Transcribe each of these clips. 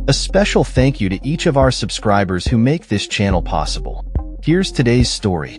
A special thank you to each of our subscribers who make this channel possible. Here's today's story.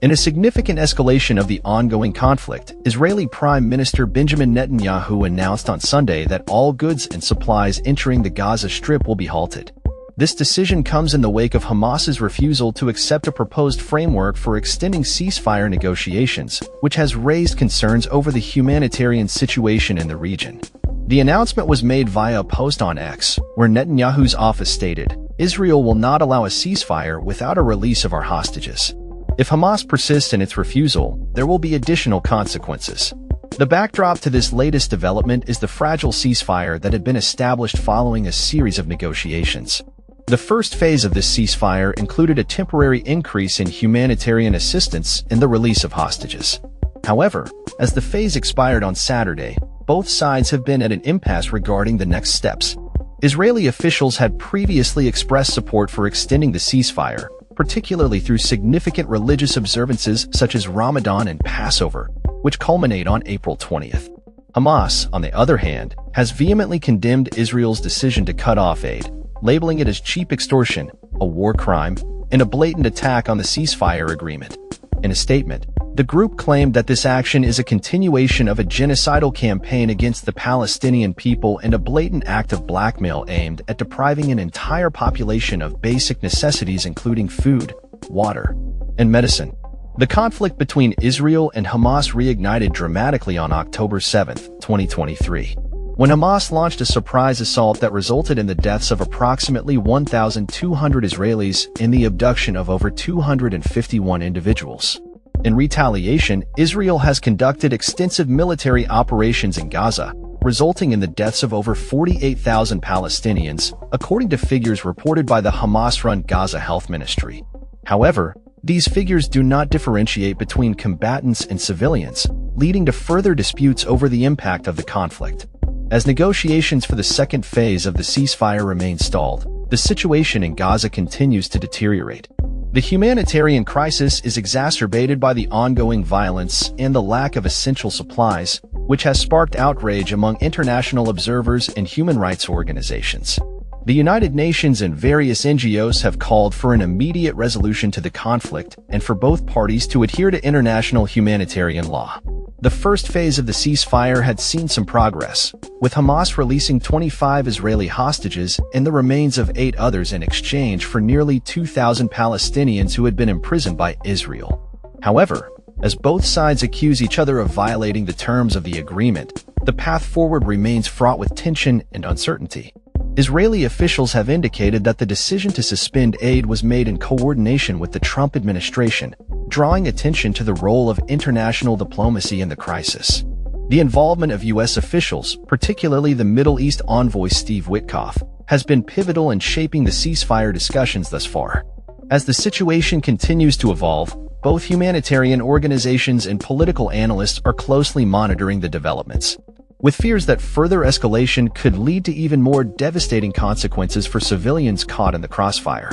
In a significant escalation of the ongoing conflict, Israeli Prime Minister Benjamin Netanyahu announced on Sunday that all goods and supplies entering the Gaza Strip will be halted. This decision comes in the wake of Hamas's refusal to accept a proposed framework for extending ceasefire negotiations, which has raised concerns over the humanitarian situation in the region. The announcement was made via a post on X, where Netanyahu's office stated, "Israel will not allow a ceasefire without a release of our hostages. If Hamas persists in its refusal, there will be additional consequences." The backdrop to this latest development is the fragile ceasefire that had been established following a series of negotiations. The first phase of this ceasefire included a temporary increase in humanitarian assistance and the release of hostages. However, as the phase expired on Saturday, both sides have been at an impasse regarding the next steps. Israeli officials had previously expressed support for extending the ceasefire, particularly through significant religious observances such as Ramadan and Passover, which culminate on April 20th. Hamas, on the other hand, has vehemently condemned Israel's decision to cut off aid, labeling it as cheap extortion, a war crime, and a blatant attack on the ceasefire agreement. In a statement, the group claimed that this action is a continuation of a genocidal campaign against the Palestinian people and a blatant act of blackmail aimed at depriving an entire population of basic necessities including food, water, and medicine. The conflict between Israel and Hamas reignited dramatically on October 7, 2023, when Hamas launched a surprise assault that resulted in the deaths of approximately 1,200 Israelis and the abduction of over 251 individuals. In retaliation, Israel has conducted extensive military operations in Gaza, resulting in the deaths of over 48,000 Palestinians, according to figures reported by the Hamas-run Gaza Health Ministry. However, these figures do not differentiate between combatants and civilians, leading to further disputes over the impact of the conflict. As negotiations for the second phase of the ceasefire remain stalled, the situation in Gaza continues to deteriorate. The humanitarian crisis is exacerbated by the ongoing violence and the lack of essential supplies, which has sparked outrage among international observers and human rights organizations. The United Nations and various NGOs have called for an immediate resolution to the conflict and for both parties to adhere to international humanitarian law. The first phase of the ceasefire had seen some progress, with Hamas releasing 25 Israeli hostages and the remains of 8 others in exchange for nearly 2,000 Palestinians who had been imprisoned by Israel. However, as both sides accuse each other of violating the terms of the agreement, the path forward remains fraught with tension and uncertainty. Israeli officials have indicated that the decision to suspend aid was made in coordination with the Trump administration, drawing attention to the role of international diplomacy in the crisis. The involvement of U.S. officials, particularly the Middle East envoy Steve Witkoff, has been pivotal in shaping the ceasefire discussions thus far. As the situation continues to evolve, both humanitarian organizations and political analysts are closely monitoring the developments, with fears that further escalation could lead to even more devastating consequences for civilians caught in the crossfire.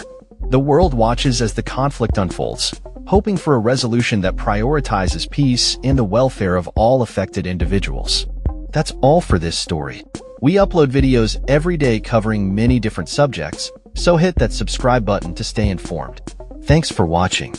The world watches as the conflict unfolds, hoping for a resolution that prioritizes peace and the welfare of all affected individuals. That's all for this story. We upload videos every day covering many different subjects, so hit that subscribe button to stay informed. Thanks for watching.